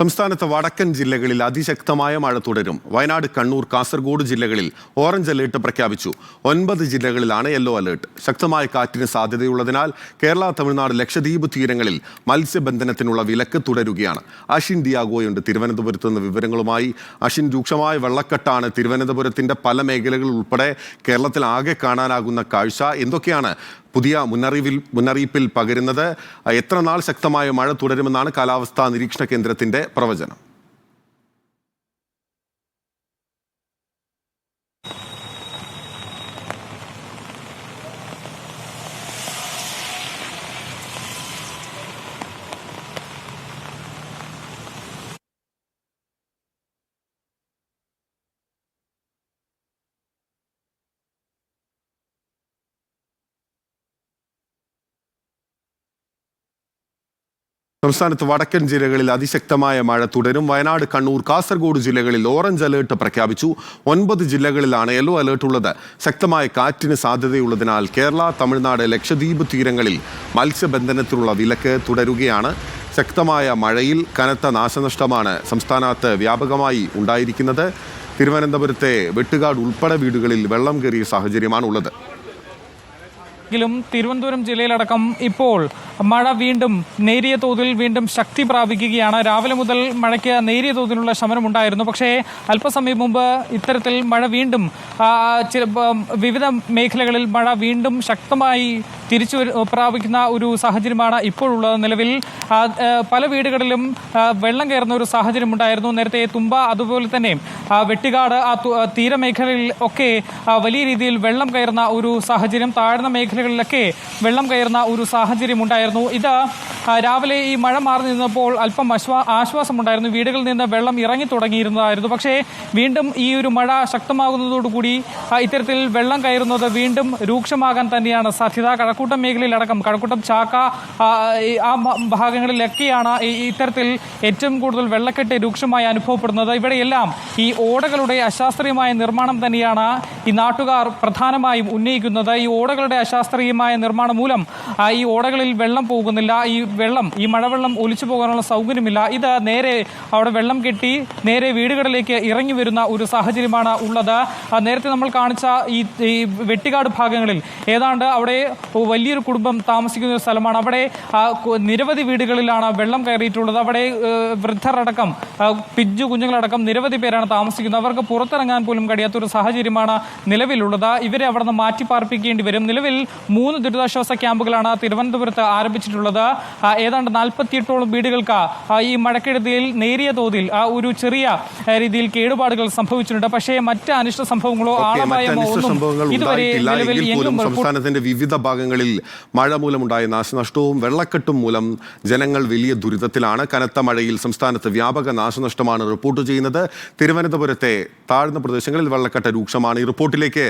സംസ്ഥാനത്ത് വടക്കൻ ജില്ലകളിൽ അതിശക്തമായ മഴ തുടരും. വയനാട്, കണ്ണൂർ, കാസർഗോഡ് ജില്ലകളിൽ ഓറഞ്ച് അലേർട്ട് പ്രഖ്യാപിച്ചു. 9 ജില്ലകളിലാണ് യെല്ലോ അലേർട്ട്. ശക്തമായ കാറ്റിന് സാധ്യതയുള്ളതിനാൽ കേരള, തമിഴ്നാട്, ലക്ഷദ്വീപ് തീരങ്ങളിൽ മത്സ്യബന്ധനത്തിനുള്ള വിലക്ക് തുടരുകയാണ്. അഷിൻ ഡിയാഗോയുണ്ട് തിരുവനന്തപുരത്ത് നിന്ന് വിവരങ്ങളുമായി. അഷിൻ, രൂക്ഷമായ വെള്ളക്കെട്ടാണ് തിരുവനന്തപുരത്തിന്റെ പല മേഖലകളിൽ ഉൾപ്പെടെ കേരളത്തിൽ ആകെ കാണാനാകുന്ന കാഴ്ച. എന്തൊക്കെയാണ് പുതിയ മുന്നറിയിപ്പിൽ പകരുന്നത്? എത്ര നാൾ ശക്തമായ മഴ തുടരുമെന്നാണ് കാലാവസ്ഥാ നിരീക്ഷണ കേന്ദ്രത്തിന്റെ പ്രവചനം? സംസ്ഥാനത്ത് വടക്കൻ ജില്ലകളിൽ അതിശക്തമായ മഴ തുടരും. വയനാട്, കണ്ണൂർ, കാസർഗോഡ് ജില്ലകളിൽ ഓറഞ്ച് അലേർട്ട് പ്രഖ്യാപിച്ചു. 9 ജില്ലകളിലാണ് യെല്ലോ അലേർട്ട് ഉള്ളത്. ശക്തമായ കാറ്റിന് സാധ്യതയുള്ളതിനാൽ കേരള, തമിഴ്നാട്, ലക്ഷദ്വീപ് തീരങ്ങളിൽ മത്സ്യബന്ധനത്തിനുള്ള വിലക്ക് തുടരുകയാണ്. ശക്തമായ മഴയിൽ കനത്ത നാശനഷ്ടമാണ് സംസ്ഥാനത്ത് വ്യാപകമായി ഉണ്ടായിരിക്കുന്നത്. തിരുവനന്തപുരത്തെ വെട്ടുകാട് ഉൾപ്പെടെ വീടുകളിൽ വെള്ളം കയറിയ സാഹചര്യമാണ് ഉള്ളത്. തിരുവനന്തപുരം ജില്ലയിലടക്കം ഇപ്പോൾ മഴ വീണ്ടും നേരിയ തോതിൽ വീണ്ടും ശക്തി പ്രാപിക്കുകയാണ്. രാവിലെ മുതൽ മഴയ്ക്ക് നേരിയ തോതിലുള്ള ശമനമുണ്ടായിരുന്നു. പക്ഷേ അല്പസമയം മുമ്പ് ഇത്തരത്തിൽ മഴ വീണ്ടും വിവിധ മേഖലകളിൽ മഴ വീണ്ടും ശക്തമായി തിരിച്ചു പ്രാപിക്കുന്ന ഒരു സാഹചര്യമാണ് ഇപ്പോഴുള്ളത്. നിലവിൽ പല വീടുകളിലും വെള്ളം കയറുന്ന ഒരു സാഹചര്യം ഉണ്ടായിരുന്നു. നേരത്തെ തുമ്പ, അതുപോലെ തന്നെ വെട്ടിക്കാട്, തീരമേഖലകളിൽ ഒക്കെ വലിയ രീതിയിൽ വെള്ളം കയറുന്ന ഒരു സാഹചര്യം, താഴ്ന്ന മേഖലകളിലൊക്കെ വെള്ളം കയറുന്ന ഒരു സാഹചര്യം ഉണ്ടായിരുന്നു. ഇത് രാവിലെ ഈ മഴ മാറി നിന്നപ്പോൾ അല്പം ആശ്വാസമുണ്ടായിരുന്നു. വീടുകളിൽ നിന്ന് വെള്ളം ഇറങ്ങി തുടങ്ങിയിരുന്നതായിരുന്നു. പക്ഷേ വീണ്ടും ഈ ഒരു മഴ ശക്തമാകുന്നതോടുകൂടി ഇത്തരത്തിൽ വെള്ളം കയറുന്നത് വീണ്ടും രൂക്ഷമാകാൻ തന്നെയാണ് സാധ്യത. കഴക്കൂട്ടം മേഖലയിലടക്കം, കഴക്കൂട്ടം, ചാക്ക, ആ ഭാഗങ്ങളിലൊക്കെയാണ് ഇത്തരത്തിൽ ഏറ്റവും കൂടുതൽ വെള്ളക്കെട്ട് രൂക്ഷമായി അനുഭവപ്പെടുന്നത്. ഇവിടെയെല്ലാം ഈ ഓടകളുടെ അശാസ്ത്രീയമായ നിർമ്മാണം തന്നെയാണ് ഈ നാട്ടുകാർ പ്രധാനമായും ഉന്നയിക്കുന്നത്. ഈ ഓടകളുടെ അശാസ്ത്രീയമായ നിർമ്മാണം മൂലം ഈ ഓടകളിൽ വെള്ളം പോകുന്നില്ല. ഈ മഴവെള്ളം ഒലിച്ചു പോകാനുള്ള സൗകര്യമില്ല. ഇത് നേരെ അവിടെ വെള്ളം കെട്ടി നേരെ വീടുകളിലേക്ക് ഇറങ്ങി വരുന്ന ഒരു സാഹചര്യമാണ് ഉള്ളത്. നേരത്തെ നമ്മൾ കാണിച്ച ഈ വെട്ടിക്കാട് ഭാഗങ്ങളിൽ ഏതാണ്ട് അവിടെ വലിയൊരു കുടുംബം താമസിക്കുന്ന ഒരു സ്ഥലമാണ്. അവിടെ നിരവധി വീടുകളിലാണ് വെള്ളം കയറിയിട്ടുള്ളത്. അവിടെ വൃദ്ധരടക്കം, പിഞ്ചു കുഞ്ഞുങ്ങളടക്കം നിരവധി പേരാണ് താമസിക്കുന്നത്. അവർക്ക് പുറത്തിറങ്ങാൻ പോലും കഴിയാത്തൊരു സാഹചര്യമാണ് നിലവിലുള്ളത്. ഇവരെ അവിടെ നിന്ന് മാറ്റി പാർപ്പിക്കേണ്ടി വരും. നിലവിൽ 3 ദുരിതാശ്വാസ ക്യാമ്പുകളാണ് തിരുവനന്തപുരത്ത് ആരംഭിച്ചിട്ടുള്ളത്. ഏതാണ്ട് 48ഓളം വീടുകൾക്ക് ഈ മഴക്കെടുതിയിൽ നേരിയ തോതിൽ ഒരു ചെറിയ രീതിയിൽ കേടുപാടുകൾ സംഭവിച്ചിട്ടുണ്ട്. പക്ഷേ മറ്റ് അനിഷ്ട സംഭവങ്ങളോ ആളപായമോ ഒന്നും ഇതുവരെ സംസ്ഥാനത്തിന്റെ വിവിധ ഭാഗങ്ങളിൽ മഴ മൂലമുണ്ടായ നാശനഷ്ടവും വെള്ളക്കെട്ടും മൂലം ജനങ്ങൾ വലിയ ദുരിതത്തിലാണ്. കനത്ത മഴയിൽ സംസ്ഥാനത്ത് വ്യാപക നാശനഷ്ടമാണ് റിപ്പോർട്ട് ചെയ്യുന്നത്. തിരുവനന്തപുരത്തെ താഴ്ന്ന പ്രദേശങ്ങളിൽ വെള്ളക്കെട്ട് രൂക്ഷമാണ്. ഈ റിപ്പോർട്ടിലേക്ക്